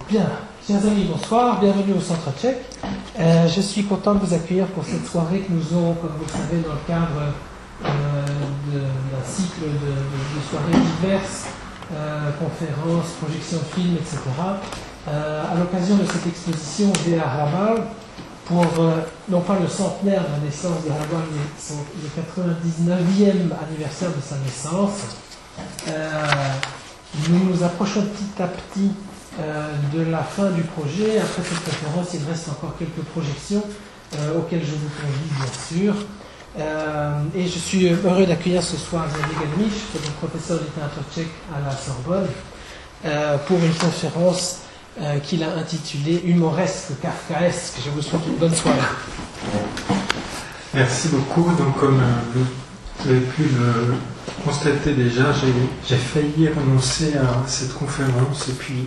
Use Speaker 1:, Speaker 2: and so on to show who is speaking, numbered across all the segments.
Speaker 1: Bien, chers amis, bonsoir, bienvenue au Centre Tchèque. Je suis content de vous accueillir pour cette soirée que nous aurons, comme vous le savez, dans le cadre d'un cycle de soirées diverses, conférences, projections de films, etc. À l'occasion de cette exposition Véa Harabal, pour non pas le centenaire de la naissance de Harabal, mais le 99e anniversaire de sa naissance, nous nous approchons petit à petit de la fin du projet. Après cette conférence, il reste encore quelques projections auxquelles je vous convie, bien sûr. Et je suis heureux d'accueillir ce soir Xavier Galmich, qui est professeur de littérature tchèque à la Sorbonne, pour une conférence qu'il a intitulée Humoresque, Kafkaesque. Je vous souhaite une bonne soirée.
Speaker 2: Merci beaucoup. Donc, comme vous avez pu le constater déjà, j'ai failli renoncer à cette conférence, et puis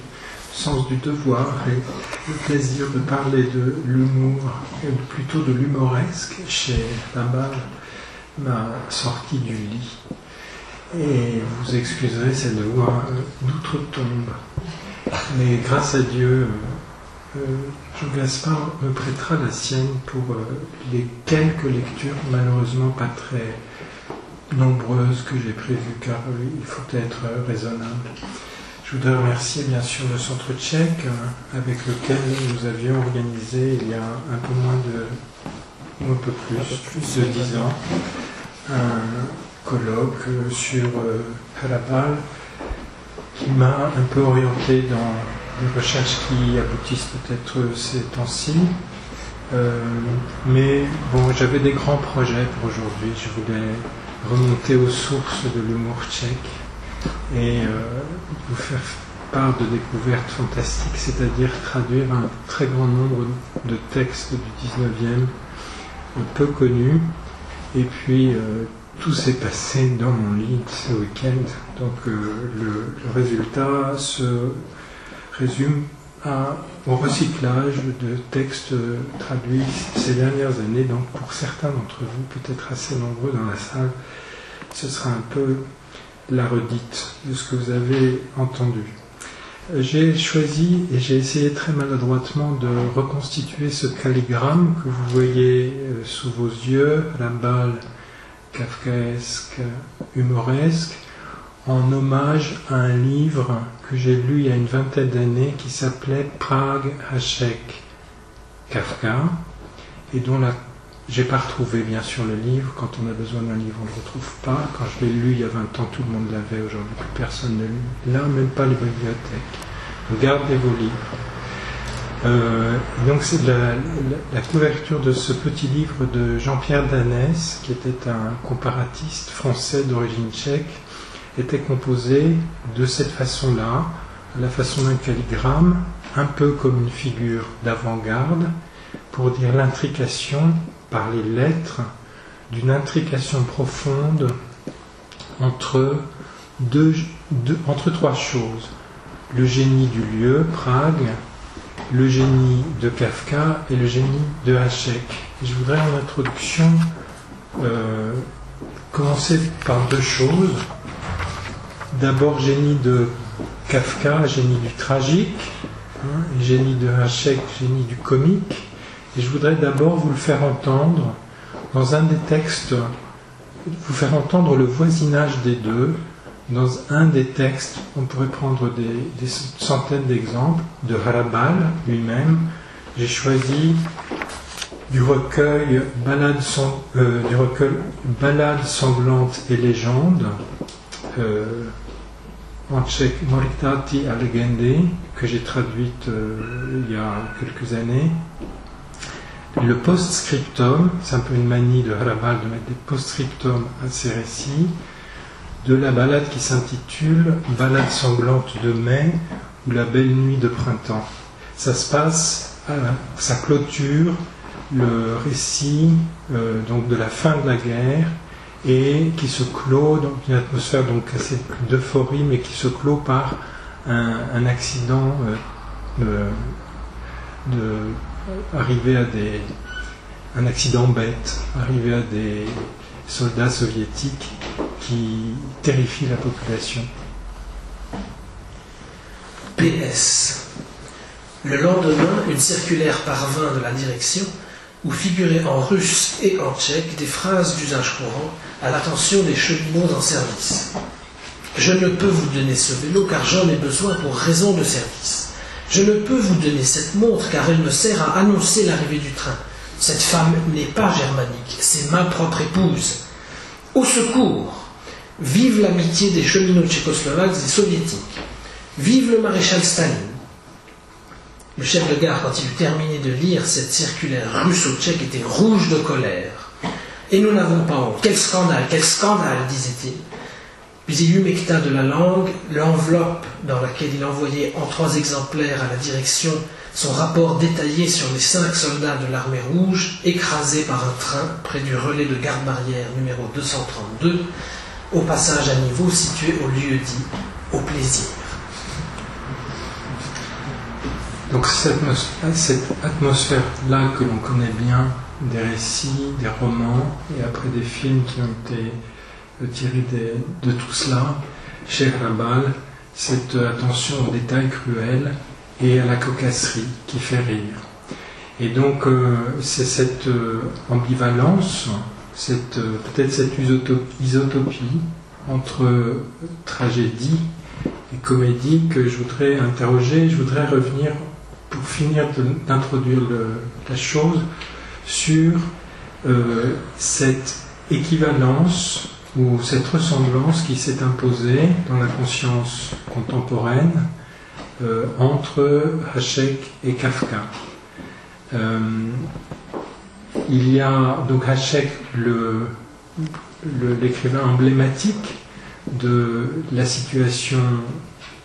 Speaker 2: sens du devoir et le plaisir de parler de l'humour, et plutôt de l'humoresque, chez Harabal m'a sorti du lit. Et vous excuserez cette voix d'outre-tombe. Mais grâce à Dieu, Jean Gaspard me prêtera la sienne pour les quelques lectures, malheureusement pas très nombreuses, que j'ai prévues, car il faut être raisonnable. Je voudrais remercier bien sûr le Centre Tchèque, avec lequel nous avions organisé il y a un peu moins de, ou un peu plus de 10 ans, un colloque sur Harabal, qui m'a un peu orienté dans des recherches qui aboutissent peut-être ces temps-ci. Mais bon, j'avais des grands projets pour aujourd'hui. Je voulais remonter aux sources de l'humour tchèque et vous faire part de découvertes fantastiques, c'est-à-dire traduire un très grand nombre de textes du 19e, peu connus. Et puis tout s'est passé dans mon lit ce week-end. Donc le résultat se résume au recyclage de textes traduits ces dernières années. Donc pour certains d'entre vous, peut-être assez nombreux dans la salle, ce sera un peu la redite de ce que vous avez entendu. J'ai choisi et j'ai essayé très maladroitement de reconstituer ce calligramme que vous voyez sous vos yeux, Harabal, kafkaesque, humoresque, en hommage à un livre que j'ai lu il y a une vingtaine d'années qui s'appelait Prague Hašek Kafka, et dont j'ai pas retrouvé bien sûr le livre. Quand on a besoin d'un livre, on ne le retrouve pas. Quand je l'ai lu il y a 20 ans, tout le monde l'avait. Aujourd'hui, plus personne ne lit. Là, même pas les bibliothèques. Gardez vos livres. Donc c'est la couverture de ce petit livre de Jean-Pierre Danès, qui était un comparatiste français d'origine tchèque, était composée de cette façon-là, à la façon d'un calligramme, un peu comme une figure d'avant-garde, pour dire l'intrication par les lettres, d'une intrication profonde entre trois choses: le génie du lieu, Prague, le génie de Kafka et le génie de Hašek. Je voudrais en introduction commencer par deux choses. D'abord, génie de Kafka, génie du tragique, et génie de Hašek, génie du comique. Et je voudrais d'abord vous le faire entendre dans un des textes, vous faire entendre le voisinage des deux. Dans un des textes, on pourrait prendre des centaines d'exemples de Harabal lui-même. J'ai choisi du recueil Ballades sanglantes et légendes, en tchèque Moritati a legende, que j'ai traduite il y a quelques années. Le post-scriptum, c'est un peu une manie de Harabal de mettre des post-scriptum à ses récits, de la ballade qui s'intitule Ballade sanglante de mai ou La belle nuit de printemps. Ça se passe, ça clôture le récit donc de la fin de la guerre, et qui se clôt dans une atmosphère donc assez d'euphorie, mais qui se clôt par un accident un accident bête, arrivé à des soldats soviétiques qui terrifient la population.
Speaker 1: PS. Le lendemain, une circulaire parvint de la direction où figuraient en russe et en tchèque des phrases d'usage courant à l'attention des cheminots en service. « Je ne peux vous donner ce vélo car j'en ai besoin pour raison de service. Je ne peux vous donner cette montre car elle me sert à annoncer l'arrivée du train. Cette femme n'est pas germanique, c'est ma propre épouse. Au secours! Vive l'amitié des cheminots tchécoslovaques et soviétiques. Vive le maréchal Staline. » Le chef de gare, quand il eut terminé de lire cette circulaire russo-tchèque, était rouge de colère. « Et nous n'avons pas honte. Quel scandale, disait-il. Puis il humecta de la langue l'enveloppe dans laquelle il envoyait en 3 exemplaires à la direction son rapport détaillé sur les 5 soldats de l'armée rouge écrasés par un train près du relais de garde-barrière numéro 232, au passage à niveau situé au lieu dit Au Plaisir.
Speaker 2: Donc cette atmosphère-là que l'on connaît bien, des récits, des romans, et après des films qui ont été tirés de tout cela, chez Rabal, cette attention aux détails cruels et à la cocasserie qui fait rire. Et donc c'est cette ambivalence, peut-être cette isotopie entre tragédie et comédie que je voudrais interroger. Je voudrais revenir, pour finir d'introduire la chose, sur cette équivalence ou cette ressemblance qui s'est imposée dans la conscience contemporaine entre Hašek et Kafka. Il y a donc Hašek, l'écrivain emblématique de la situation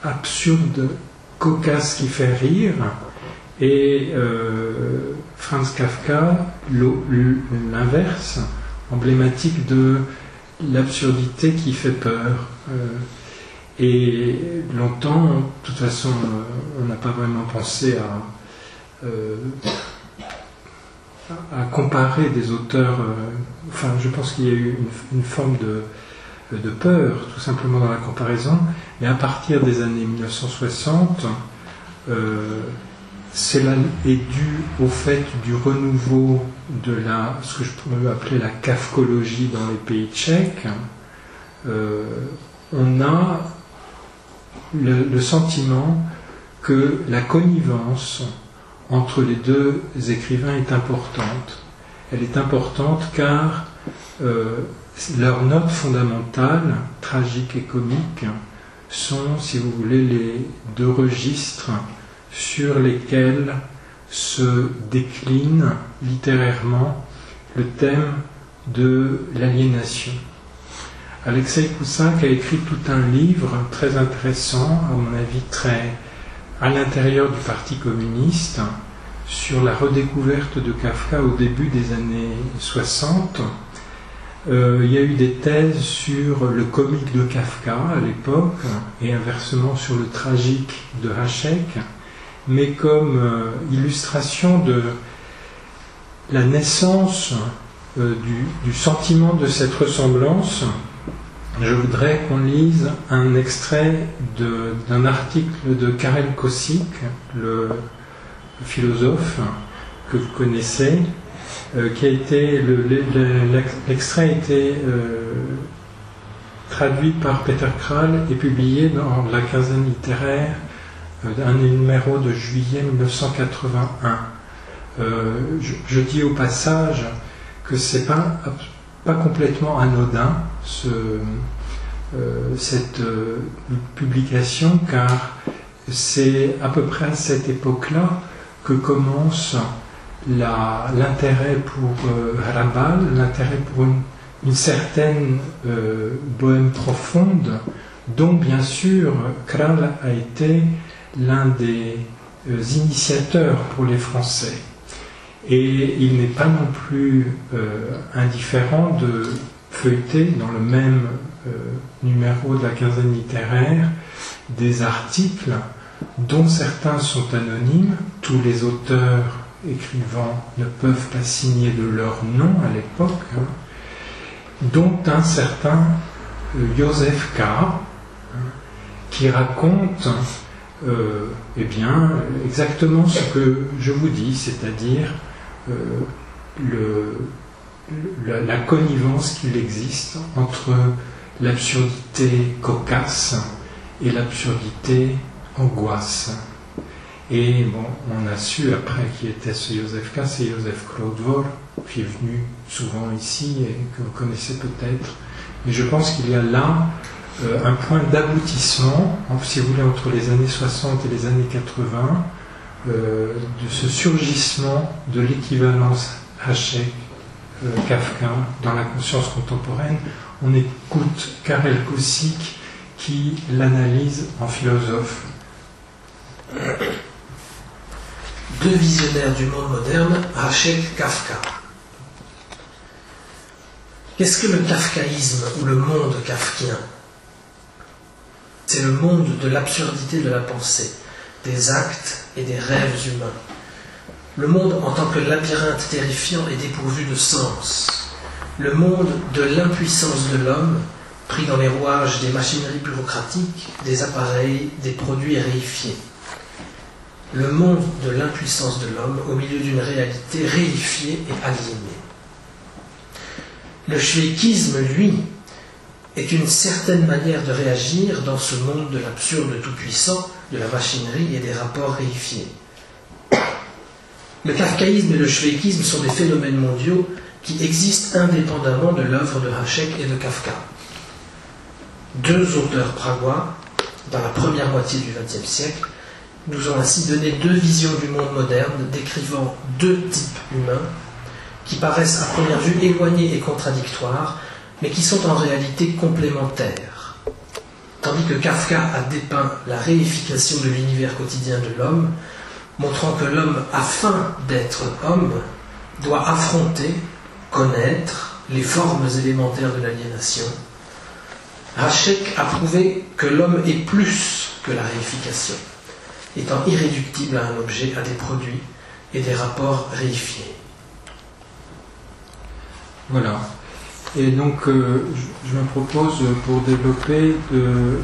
Speaker 2: absurde, cocasse qui fait rire, et Franz Kafka, l'inverse, emblématique de l'absurdité qui fait peur. Et longtemps, de toute façon, on n'a pas vraiment pensé à comparer des auteurs. Enfin, je pense qu'il y a eu une forme de peur, tout simplement, dans la comparaison. Mais à partir des années 1960, cela est dû au fait du renouveau de ce que je pourrais appeler la kafkologie dans les pays tchèques. On a le sentiment que la connivence entre les deux écrivains est importante. Elle est importante car leurs notes fondamentales, tragiques et comiques, sont, si vous voulez, les 2 registres sur lesquels se décline littérairement le thème de l'aliénation. Alexeï Koussak a écrit tout un livre très intéressant, à mon avis très à l'intérieur du Parti communiste, sur la redécouverte de Kafka au début des années 60. Il y a eu des thèses sur le comique de Kafka à l'époque, et inversement sur le tragique de Hašek, mais comme illustration de la naissance du sentiment de cette ressemblance, je voudrais qu'on lise un extrait d'un article de Karel Kosík, le philosophe que vous connaissez, qui a été l'extrait a été traduit par Peter Král et publié dans la quinzaine littéraire d'un numéro de juillet 1981. Je dis au passage que c'est pas complètement anodin cette publication, car c'est à peu près à cette époque-là que commence l'intérêt pour Hrabal, l'intérêt pour une certaine bohème profonde, dont bien sûr Král a été l'un des initiateurs pour les Français. Et il n'est pas non plus indifférent de feuilleter dans le même numéro de la quinzaine littéraire des articles dont certains sont anonymes. Tous les auteurs écrivants ne peuvent pas signer de leur nom à l'époque, dont un certain Joseph K. qui raconte eh bien, exactement ce que je vous dis, c'est-à-dire la connivence qu'il existe entre l'absurdité cocasse et l'absurdité angoisse. Et bon, on a su après qui était ce Joseph K, c'est Joseph Claude qui est venu souvent ici et que vous connaissez peut-être. Mais je pense qu'il y a là un point d'aboutissement, si vous voulez, entre les années 60 et les années 80, de ce surgissement de l'équivalence Hachek-Kafka dans la conscience contemporaine. On écoute Karel Kosick qui l'analyse en philosophe.
Speaker 3: Deux visionnaires du monde moderne, Hachek-Kafka. Qu'est-ce que le kafkaïsme ou le monde kafkien? C'est le monde de l'absurdité de la pensée, des actes et des rêves humains. Le monde en tant que labyrinthe terrifiant et dépourvu de sens. Le monde de l'impuissance de l'homme, pris dans les rouages des machineries bureaucratiques, des appareils, des produits réifiés. Le monde de l'impuissance de l'homme au milieu d'une réalité réifiée et aliénée. Le schweikisme, lui, est une certaine manière de réagir dans ce monde de l'absurde tout-puissant, de la machinerie et des rapports réifiés. Le kafkaïsme et le schweikisme sont des phénomènes mondiaux qui existent indépendamment de l'œuvre de Hachek et de Kafka. Deux auteurs pragois, dans la première moitié du XXe siècle, nous ont ainsi donné deux visions du monde moderne décrivant deux types humains qui paraissent à première vue éloignés et contradictoires, mais qui sont en réalité complémentaires. Tandis que Kafka a dépeint la réification de l'univers quotidien de l'homme, montrant que l'homme, afin d'être homme, doit affronter, connaître les formes élémentaires de l'aliénation. Hachek a prouvé que l'homme est plus que la réification, étant irréductible à un objet, à des produits et des rapports réifiés.
Speaker 2: Voilà. Et donc, je me propose, pour développer, de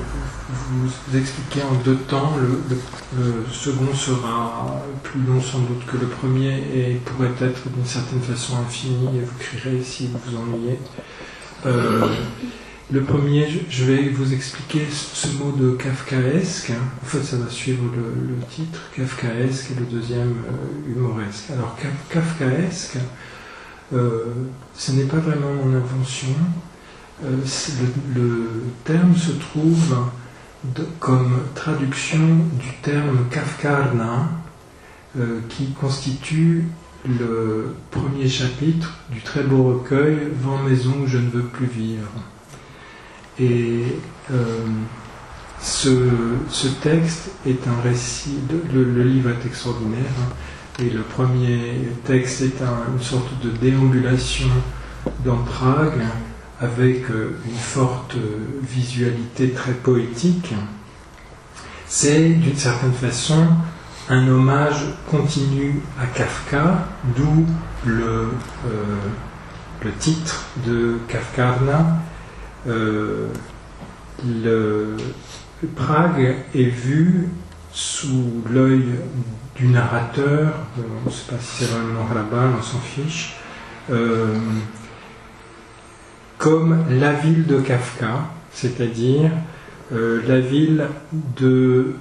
Speaker 2: vous expliquer en deux temps. Le second sera plus long sans doute que le premier et pourrait être d'une certaine façon infini, et vous crierez si vous vous ennuyez. Le premier, je vais vous expliquer ce mot de kafkaesque. En fait, ça va suivre le titre, kafkaesque, et le deuxième, humoresque. Alors, kafkaesque, ce n'est pas vraiment mon invention. Le terme se trouve comme traduction du terme kafkarna, qui constitue le premier chapitre du très beau recueil « Vent maison où je ne veux plus vivre ». Et ce texte est un récit, le livre est extraordinaire, hein, et le premier texte est une sorte de déambulation dans Prague avec une forte visualité très poétique. C'est d'une certaine façon un hommage continu à Kafka, d'où le titre de Kafkarna. Prague est vue sous l'œil du narrateur, on ne sait pas si c'est vraiment Hrabal, on s'en fiche, comme la ville de Kafka, c'est-à-dire la ville de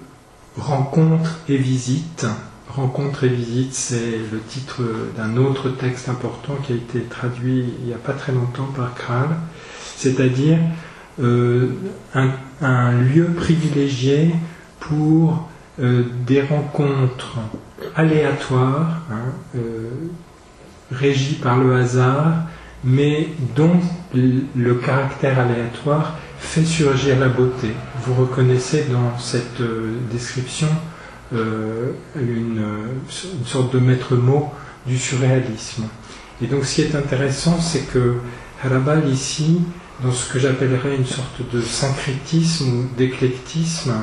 Speaker 2: rencontre et visite. Rencontre et visite, c'est le titre d'un autre texte important qui a été traduit il n'y a pas très longtemps par Kral, c'est-à-dire un lieu privilégié pour des rencontres aléatoires, hein, régies par le hasard, mais dont le caractère aléatoire fait surgir la beauté. Vous reconnaissez dans cette description une sorte de maître mot du surréalisme. Et donc ce qui est intéressant, c'est que Hrabal ici, dans ce que j'appellerais une sorte de syncrétisme ou d'éclectisme,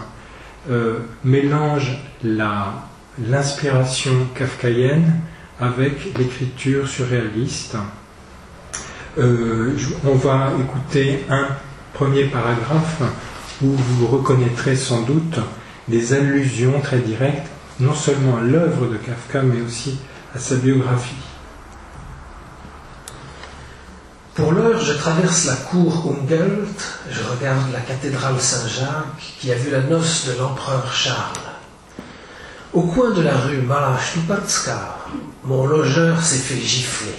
Speaker 2: mélange l'inspiration kafkaïenne avec l'écriture surréaliste. On va écouter un premier paragraphe où vous reconnaîtrez sans doute des allusions très directes, non seulement à l'œuvre de Kafka, mais aussi à sa biographie.
Speaker 3: Pour l'heure, je traverse la cour Ungelt, je regarde la cathédrale Saint-Jacques qui a vu la noce de l'empereur Charles. Au coin de la rue Mala Stupatska, mon logeur s'est fait gifler.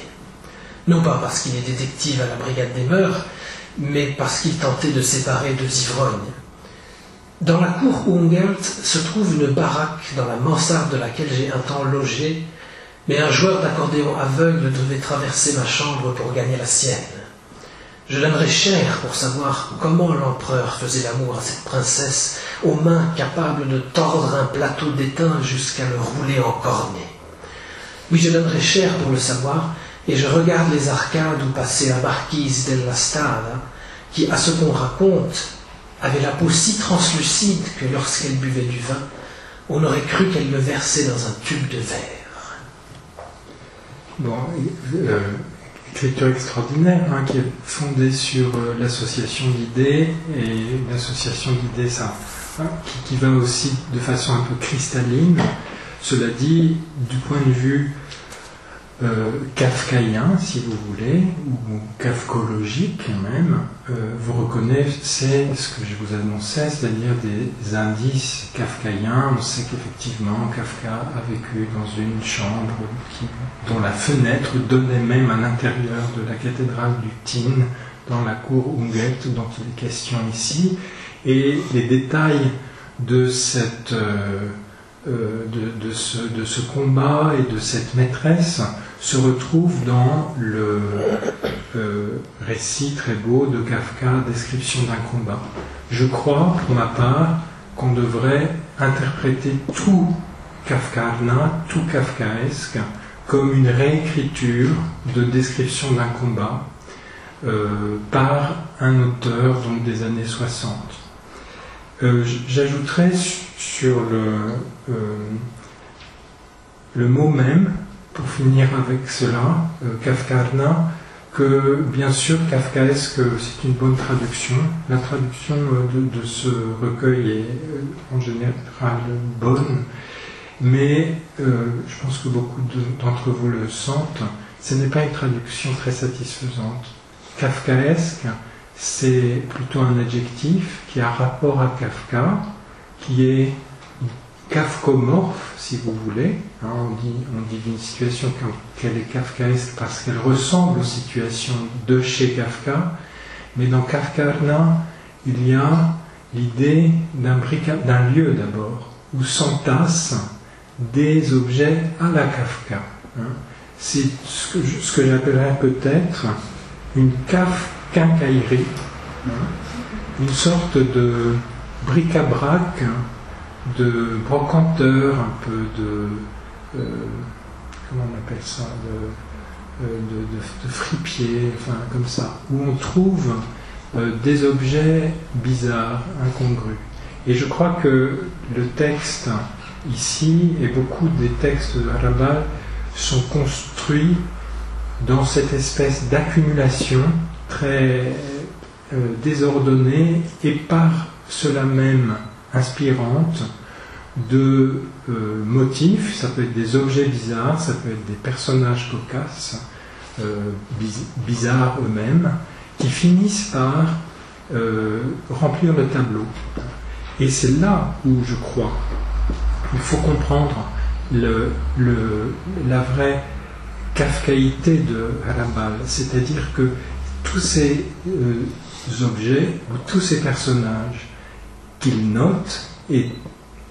Speaker 3: Non pas parce qu'il est détective à la brigade des mœurs, mais parce qu'il tentait de séparer deux ivrognes. Dans la cour Ungelt se trouve une baraque dans la mansarde de laquelle j'ai un temps logé, mais un joueur d'accordéon aveugle devait traverser ma chambre pour gagner la sienne. Je l'aimerais cher pour savoir comment l'empereur faisait l'amour à cette princesse, aux mains capables de tordre un plateau d'étain jusqu'à le rouler en cornet. Oui, je l'aimerais cher pour le savoir, et je regarde les arcades où passait la marquise della Strada, qui, à ce qu'on raconte, avait la peau si translucide que lorsqu'elle buvait du vin, on aurait cru qu'elle le versait dans un tube de verre.
Speaker 2: Bon, écriture extraordinaire, hein, qui est fondée sur l'association d'idées, et l'association d'idées, ça, hein, qui va aussi de façon un peu cristalline. Cela dit, du point de vue kafkaïen, si vous voulez, ou kafkologique même, vous reconnaissez ce que je vous annonçais, c'est-à-dire des indices kafkaïens. On sait qu'effectivement Kafka a vécu dans une chambre dont la fenêtre donnait même à l'intérieur de la cathédrale du Tin, dans la cour Ungelt dont il est question ici, et les détails de cette de ce combat et de cette maîtresse se retrouve dans le récit très beau de Kafka, Description d'un combat. Je crois, pour ma part, qu'on devrait interpréter tout Kafkaïen, tout kafkaesque, comme une réécriture de Description d'un combat par un auteur donc, des années 60. J'ajouterais sur le mot même, pour finir avec cela, Kafkaïen, que bien sûr kafkaesque c'est une bonne traduction. La traduction de ce recueil est en général bonne, mais je pense que beaucoup d'entre vous le sentent, ce n'est pas une traduction très satisfaisante. Kafkaesque, c'est plutôt un adjectif qui a rapport à Kafka, qui est kafkomorphe, si vous voulez. Hein, on dit d'une situation qu'elle est kafkaesque parce qu'elle ressemble aux situations de chez Kafka, mais dans Kafkaïen, il y a l'idée d'un lieu d'abord, où s'entassent des objets à la Kafka. Hein. C'est ce que j'appellerais peut-être une quincaillerie, une sorte de bric-à-brac, de brocanteur, un peu de comment on appelle ça, de fripier, enfin comme ça, où on trouve des objets bizarres, incongrus. Et je crois que le texte ici, et beaucoup des textes de Harabal, sont construits dans cette espèce d'accumulation très désordonnée et par cela même inspirante de motifs. Ça peut être des objets bizarres, ça peut être des personnages cocasses, bizarres eux-mêmes, qui finissent par remplir le tableau. Et c'est là où je crois il faut comprendre la vraie kafkaïté de Harabal, c'est-à-dire que tous ces objets ou tous ces personnages qu'il note et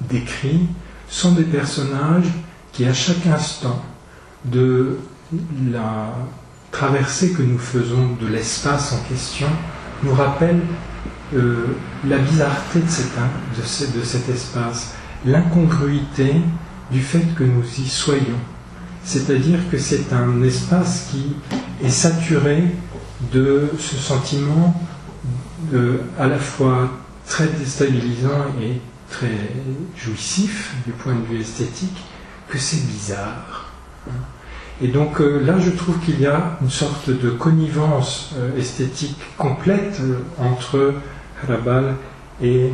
Speaker 2: décrit sont des personnages qui, à chaque instant de la traversée que nous faisons de l'espace en question, nous rappellent la bizarreté de cet espace, l'incongruité du fait que nous y soyons. C'est-à-dire que c'est un espace qui est saturé de ce sentiment à la fois très déstabilisant et très jouissif du point de vue esthétique, que c'est bizarre. Et donc là, je trouve qu'il y a une sorte de connivence esthétique complète entre Harabal et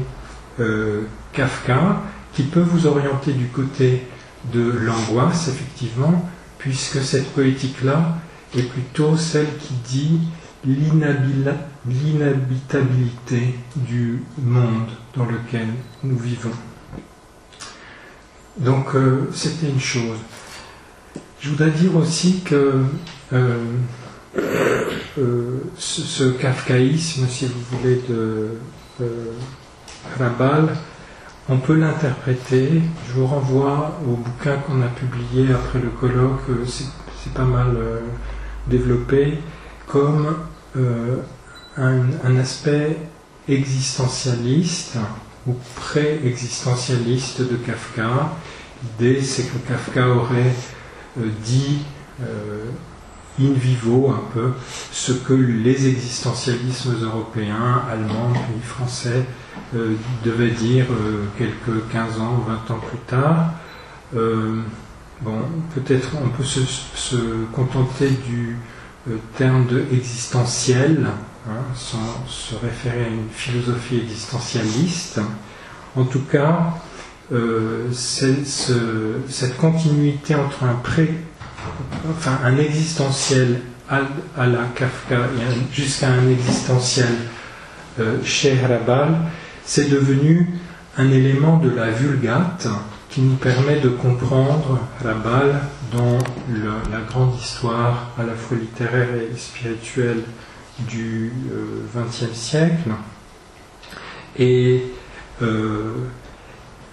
Speaker 2: Kafka, qui peut vous orienter du côté de l'angoisse, effectivement, puisque cette poétique-là est plutôt celle qui dit l'inhabitabilité du monde dans lequel nous vivons. Donc, c'était une chose. Je voudrais dire aussi que ce kafkaïsme, si vous voulez, de Hrabal, on peut l'interpréter. Je vous renvoie au bouquin qu'on a publié après le colloque, c'est pas mal développé, comme un aspect existentialiste ou pré-existentialiste de Kafka. L'idée, c'est que Kafka aurait dit in vivo un peu ce que les existentialismes européens, allemands, puis français devaient dire quelques 15 ans ou 20 ans plus tard. Bon, peut-être on peut se contenter du terme de existentiel, sans se référer à une philosophie existentialiste. En tout cas, cette continuité entre un existentiel à la Kafka jusqu'à un existentiel chez Hrabal, c'est devenu un élément de la Vulgate qui nous permet de comprendre Hrabal dans la grande histoire à la fois littéraire et spirituelle du XXe siècle. Et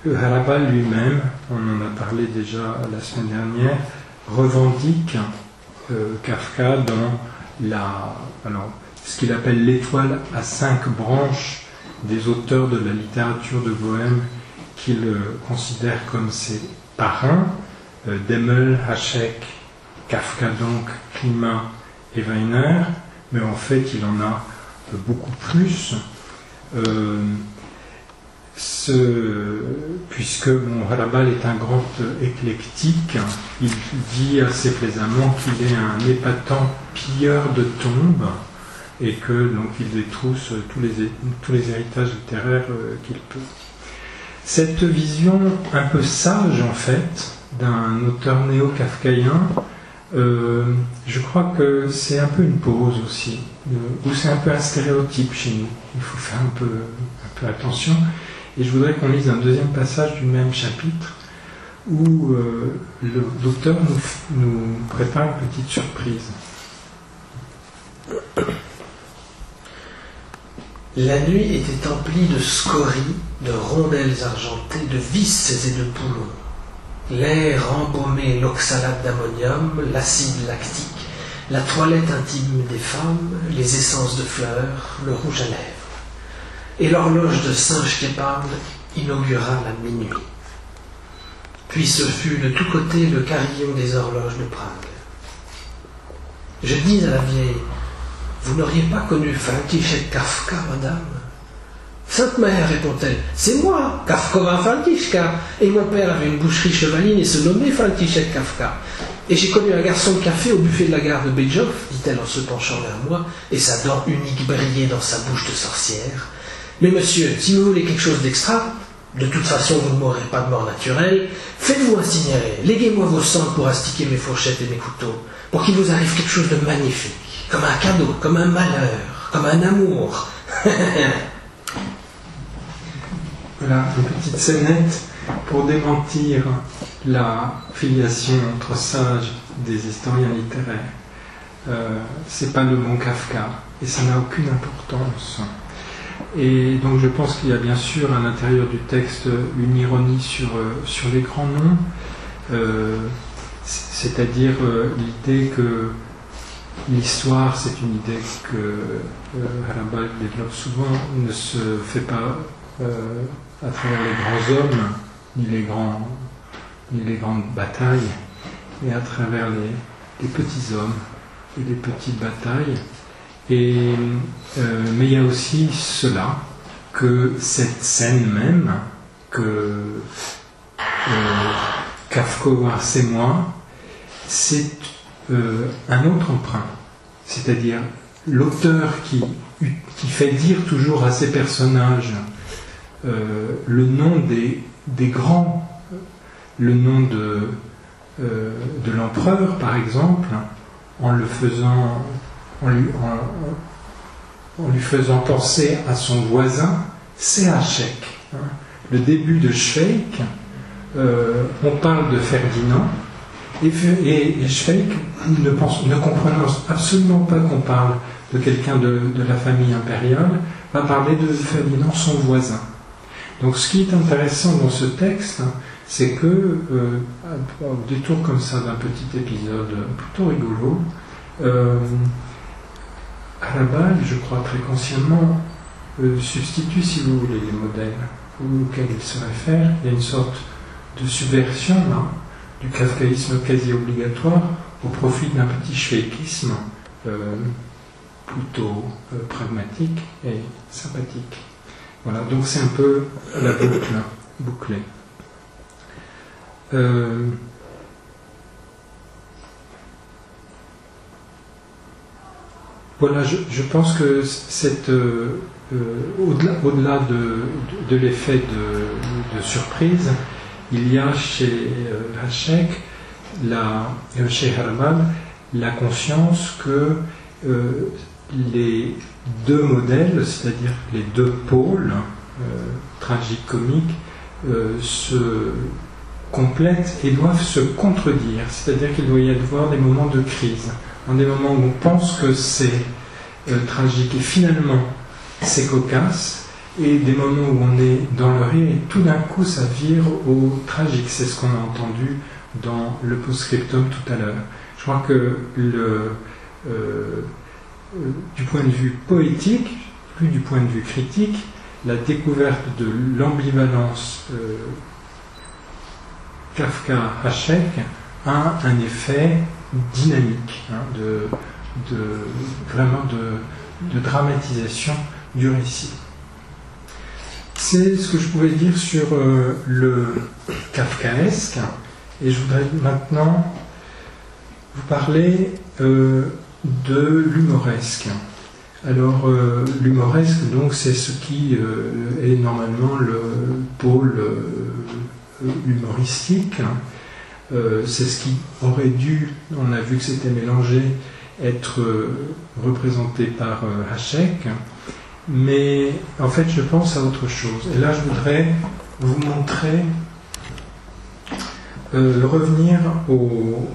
Speaker 2: Hrabal lui-même, on en a parlé déjà la semaine dernière, revendique Kafka dans ce qu'il appelle l'étoile à 5 branches des auteurs de la littérature de Bohème qu'il considère comme ses parrains, Demmel, Hašek, Kafka donc, Klima et Weiner, mais en fait il en a beaucoup plus, puisque Hrabal est un grand éclectique. Il dit assez plaisamment qu'il est un épatant pilleur de tombes et que donc il détrousse tous les héritages littéraires qu'il peut. Cette vision un peu sage en fait d'un auteur néo-kafkaïen, je crois que c'est un peu une pause aussi, ou c'est un peu un stéréotype chez nous. Il faut faire un peu attention. Et je voudrais qu'on lise un deuxième passage du même chapitre où l'auteur nous prépare une petite surprise.
Speaker 3: La nuit était emplie de scories, de rondelles argentées, de vis et de poumons. L'air embaumé l'oxalate d'ammonium, l'acide lactique, la toilette intime des femmes, les essences de fleurs, le rouge à lèvres. Et l'horloge de singe képable inaugura la minuit. Puis ce fut de tous côtés le carillon des horloges de Prague. Je dis à la vieille: vous n'auriez pas connu František Kafka, madame? Sainte Mère, répond-elle, c'est moi, Kafkova Františka, et mon père avait une boucherie chevaline et se nommait František Kafka. Et j'ai connu un garçon de café au buffet de la gare de Bedjov, dit-elle en se penchant vers moi, et sa dent unique brillait dans sa bouche de sorcière. Mais monsieur, si vous voulez quelque chose d'extra, de toute façon vous ne mourrez pas de mort naturelle, faites-vous un signalet, léguez-moi vos cendres pour astiquer mes fourchettes et mes couteaux, pour qu'il vous arrive quelque chose de magnifique, comme un cadeau, comme un malheur, comme un amour.
Speaker 2: Voilà, une petite scénette pour démentir la filiation entre sages des historiens littéraires. C'est pas le bon Kafka, et ça n'a aucune importance. Et donc je pense qu'il y a bien sûr à l'intérieur du texte une ironie sur les grands noms, c'est-à-dire l'idée que l'histoire, c'est une idée que Hrabal développe souvent, ne se fait pas à travers les grands hommes, ni les grandes batailles, mais à travers les petits hommes et les petites batailles. Mais il y a aussi cela, que cette scène même, que Kafka, c'est moi, c'est un autre emprunt. C'est-à-dire l'auteur qui fait dire toujours à ses personnages le nom des des grands, le nom de l'empereur, par exemple, en lui faisant penser à son voisin, c'est Hachek. Le début de Schweik, on parle de Ferdinand, et Schweik, ne comprenant absolument pas qu'on parle de quelqu'un de la famille impériale, va parler de Ferdinand, son voisin. Donc ce qui est intéressant dans ce texte, c'est que, au détour comme ça d'un petit épisode plutôt rigolo, Harabal, je crois très consciemment, substitue, si vous voulez, les modèles auxquels il se réfère. Il y a une sorte de subversion là, du kafkaïsme quasi obligatoire au profit d'un petit schweikisme plutôt pragmatique et sympathique. Voilà, donc c'est un peu la boucle bouclée. Voilà, je pense que au-delà de l'effet de surprise, il y a chez Hachek, chez Harabal, la conscience que les deux modèles, c'est-à-dire les deux pôles, tragiques-comiques, se complètent et doivent se contredire. C'est-à-dire qu'il doit y avoir des moments de crise, des moments où on pense que c'est tragique et finalement c'est cocasse, et des moments où on est dans le rire et tout d'un coup ça vire au tragique. C'est ce qu'on a entendu dans le post-scriptum tout à l'heure. Je crois que du point de vue poétique, plus du point de vue critique, la découverte de l'ambivalence Kafka-Hachek a un effet dynamique, vraiment de dramatisation du récit. C'est ce que je pouvais dire sur le kafkaesque, et je voudrais maintenant vous parler de l'humoresque. Alors, l'humoresque, donc, c'est ce qui est normalement le pôle humoristique. C'est ce qui aurait dû, on a vu que c'était mélangé, être représenté par Hachek. Mais en fait, je pense à autre chose. Et là, je voudrais vous montrer, revenir au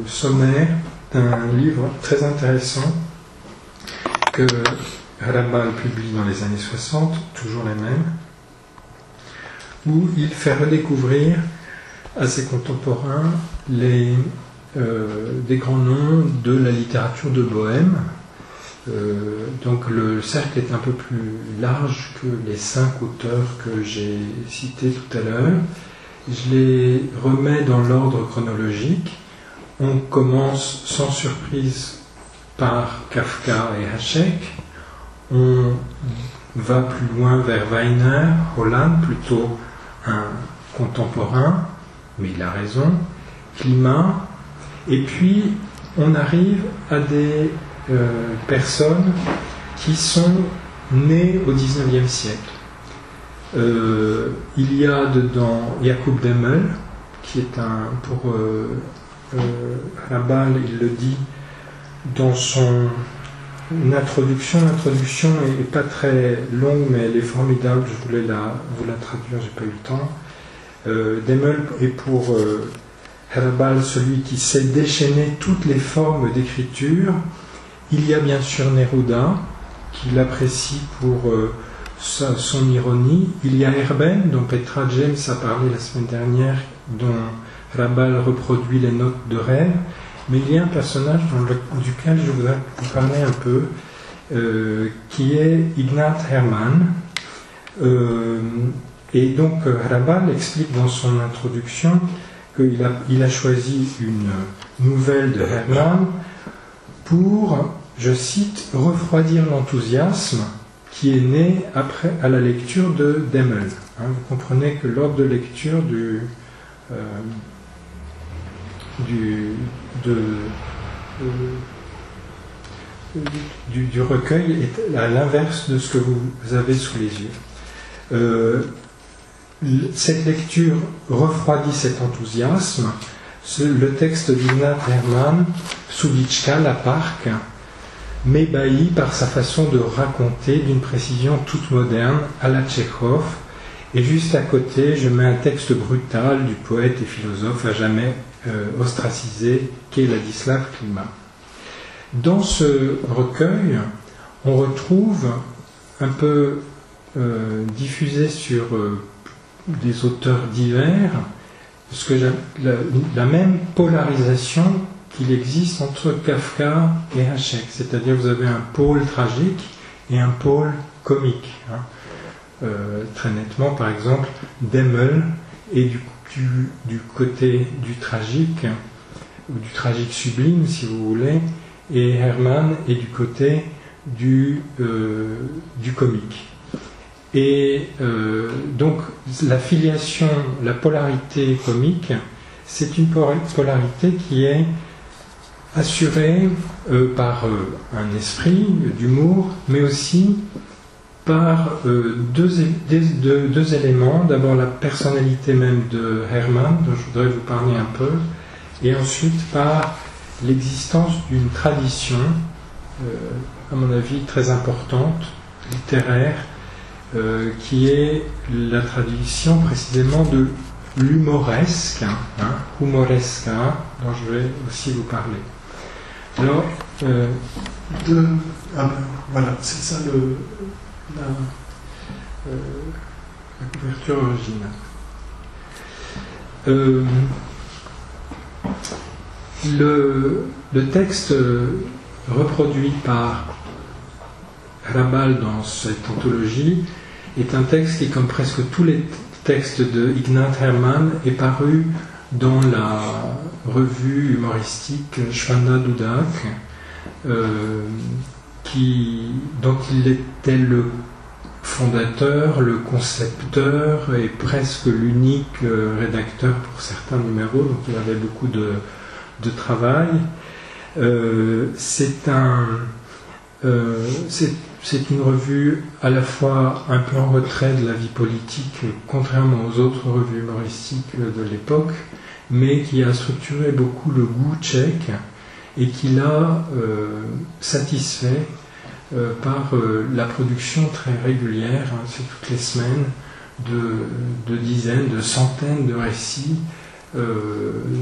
Speaker 2: sommaire d'un livre très intéressant que Harabal publie dans les années 60, toujours les mêmes, où il fait redécouvrir à ses contemporains des grands noms de la littérature de Bohème. Donc le cercle est un peu plus large que les 5 auteurs que j'ai cités tout à l'heure. Je les remets dans l'ordre chronologique. On commence sans surprise par Kafka et Hachek. On va plus loin vers Weiner, Holland, plutôt un contemporain, mais il a raison, Klima, et puis on arrive à des personnes qui sont nées au XIXe siècle. Il y a dedans Jacob Demmel, qui est pour Harabal, il le dit dans son introduction. L'introduction n'est pas très longue, mais elle est formidable. Je voulais vous la traduire, j'ai pas eu le temps. Demmel est pour Harabal celui qui sait déchaîner toutes les formes d'écriture. Il y a bien sûr Neruda, qu'il apprécie pour son ironie. Il y a Herben, dont Petra James a parlé la semaine dernière, dont Harabal reproduit les notes de rêve. Mais il y a un personnage duquel je voudrais vous parler un peu, qui est Ignat Hermann. Et donc Harabal explique dans son introduction qu'il a choisi une nouvelle de Hermann pour, je cite, refroidir l'enthousiasme qui est né à la lecture de Demmel. Vous comprenez que l'ordre de lecture du recueil est à l'inverse de ce que vous avez sous les yeux. cette lecture refroidit cet enthousiasme. Le texte d'Ignat Herman, Sulichka, la Parque, m'ébahit par sa façon de raconter d'une précision toute moderne à la Tchekhov, et juste à côté, je mets un texte brutal du poète et philosophe à jamais ostracisé qu'est Ladislav Klima. Dans ce recueil, on retrouve un peu diffusé sur des auteurs divers, parce que la même polarisation qu'il existe entre Kafka et Hachek, c'est-à-dire vous avez un pôle tragique et un pôle comique. Très nettement, par exemple, Demmel est du côté du tragique, ou du tragique sublime, si vous voulez, et Herman est du côté du comique. Et donc la filiation, la polarité comique, c'est une polarité qui est assurée par un esprit d'humour, mais aussi par deux éléments. D'abord la personnalité même de Herman, dont je voudrais vous parler un peu, et ensuite par l'existence d'une tradition, à mon avis très importante, littéraire, qui est la tradition précisément de l'humoresque, humoresca, dont je vais aussi vous parler. Alors, voilà, c'est ça la couverture originale. Le texte reproduit par Rabal dans cette anthologie est un texte qui, comme presque tous les textes de Ignat Herman, est paru dans la revue humoristique Shvanda Dudak, dont il était le fondateur, le concepteur et presque l'unique rédacteur pour certains numéros, donc il avait beaucoup de travail. C'est une revue à la fois un peu en retrait de la vie politique, contrairement aux autres revues humoristiques de l'époque, mais qui a structuré beaucoup le goût tchèque et qui l'a satisfait par la production très régulière, c'est toutes les semaines, de dizaines, de centaines de récits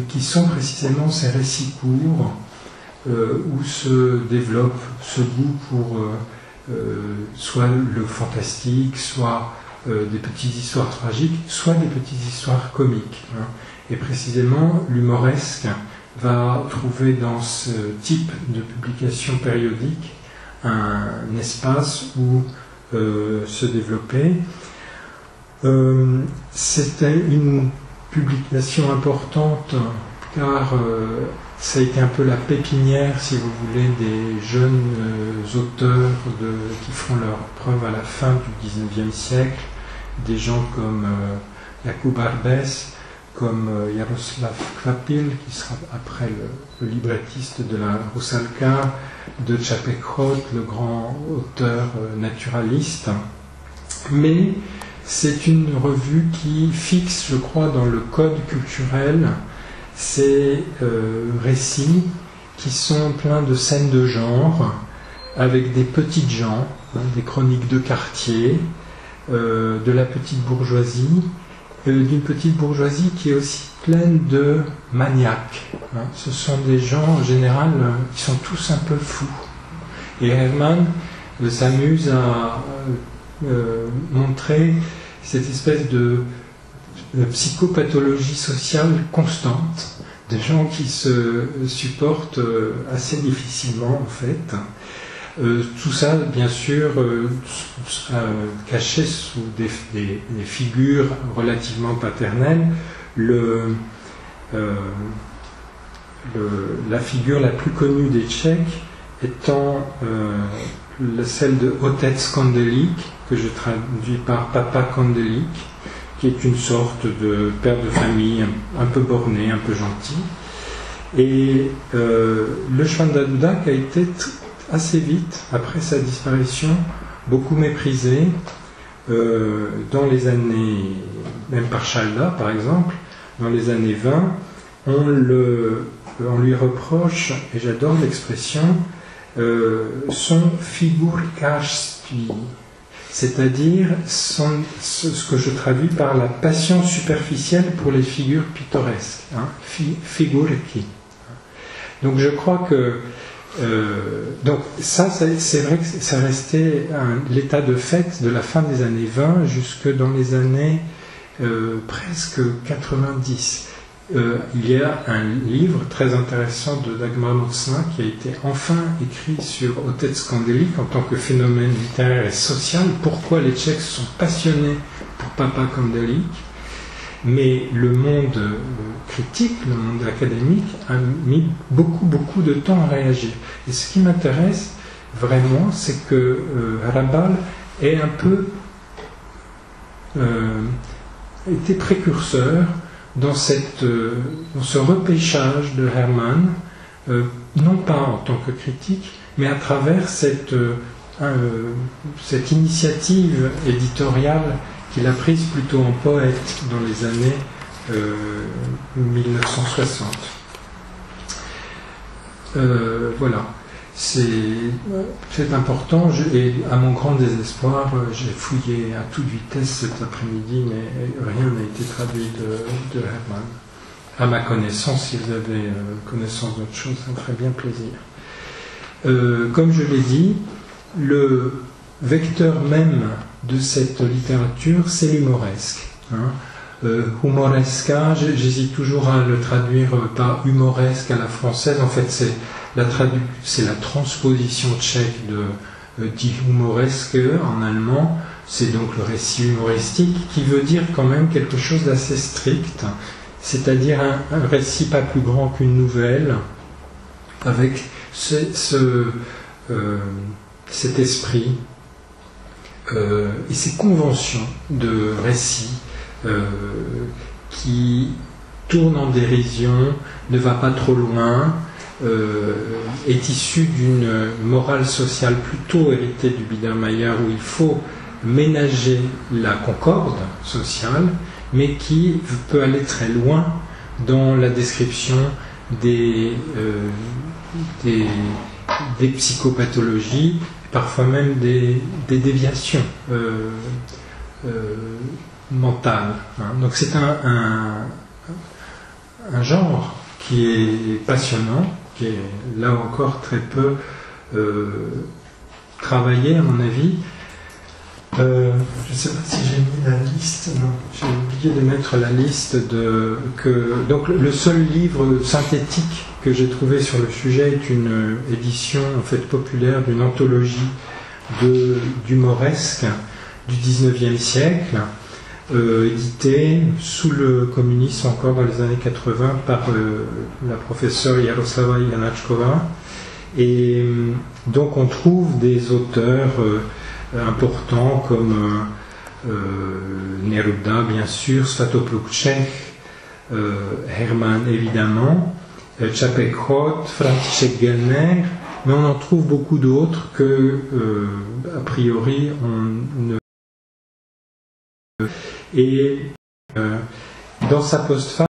Speaker 2: qui sont précisément ces récits courts où se développe ce goût pour soit le fantastique, soit des petites histoires tragiques, soit des petites histoires comiques. Et précisément, l'humoresque va trouver dans ce type de publication périodique un espace où se développer. C'était une publication importante car ça a été un peu la pépinière, si vous voulez, des jeunes auteurs qui font leur preuve à la fin du XIXe siècle, des gens comme Jakub Arbès, comme Jaroslav Kvapil, qui sera après le librettiste de la Rusalka, de Čapek-Hrot, le grand auteur naturaliste. Mais c'est une revue qui fixe, je crois, dans le code culturel ces récits qui sont pleins de scènes de genre, avec des petites gens, des chroniques de quartier, de la petite bourgeoisie, d'une petite bourgeoisie qui est aussi pleine de maniaques. Ce sont des gens, en général, qui sont tous un peu fous. Et Herman s'amuse à montrer cette espèce de psychopathologie sociale constante, des gens qui se supportent assez difficilement, en fait. Tout ça, bien sûr, caché sous des figures relativement paternelles. La figure la plus connue des Tchèques étant celle de Otec Kandelik, que je traduis par Papa Kandelik, qui est une sorte de père de famille un peu borné, un peu gentil. Et le Shvanda Dudak a été assez vite, après sa disparition, beaucoup méprisé. dans les années, même par Chalda par exemple, dans les années 20, on lui reproche, et j'adore l'expression, son figurkastui, c'est-à-dire ce que je traduis par la passion superficielle pour les figures pittoresques, hein, figurki. Donc je crois que donc ça c'est vrai que ça restait l'état de fait de la fin des années 20 jusque dans les années presque 90. Il y a un livre très intéressant de Dagmar Motzna qui a été enfin écrit sur Otec Skandelik en tant que phénomène littéraire et social. Pourquoi les Tchèques sont passionnés pour Papa Kandelik, mais le monde critique, le monde académique a mis beaucoup de temps à réagir. Et ce qui m'intéresse vraiment, c'est que Hrabal ait un peu été précurseur dans ce repêchage de Hermann, non pas en tant que critique, mais à travers cette initiative éditoriale qu'il a prise plutôt en poète dans les années 1960. Voilà. C'est important, et à mon grand désespoir, j'ai fouillé à toute vitesse cet après-midi, mais rien n'a été traduit de Hermann. À ma connaissance, si vous avez connaissance d'autre chose, ça me ferait bien plaisir. Comme je l'ai dit, le vecteur même de cette littérature, c'est l'humoresque. Hein. Humoresca, j'hésite toujours à le traduire par humoresque à la française. En fait, c'est la transposition tchèque de die Humoreske en allemand. C'est donc le récit humoristique qui veut dire quand même quelque chose d'assez strict, c'est-à-dire un récit pas plus grand qu'une nouvelle, avec cet esprit et ces conventions de récit qui tourne en dérision, ne va pas trop loin, est issu d'une morale sociale plutôt héritée du Biedermeier, où il faut ménager la concorde sociale, mais qui peut aller très loin dans la description des psychopathologies, parfois même des déviations mentales. Hein. Donc c'est un genre qui est passionnant, qui est là encore très peu travaillé à mon avis. Je ne sais pas si j'ai mis la liste, non, j'ai oublié de mettre la liste donc le seul livre synthétique que j'ai trouvé sur le sujet est une édition en fait populaire d'une anthologie d'humoresque du 19e siècle, édité sous le communisme encore dans les années 80 par la professeure Jaroslava Janachkova. Et donc on trouve des auteurs importants comme Neruda bien sûr, Svatopluk Čech, Hermann évidemment, Čapek-Hod, František Gelner, mais on en trouve beaucoup d'autres que a priori on ne... Et dans sa postface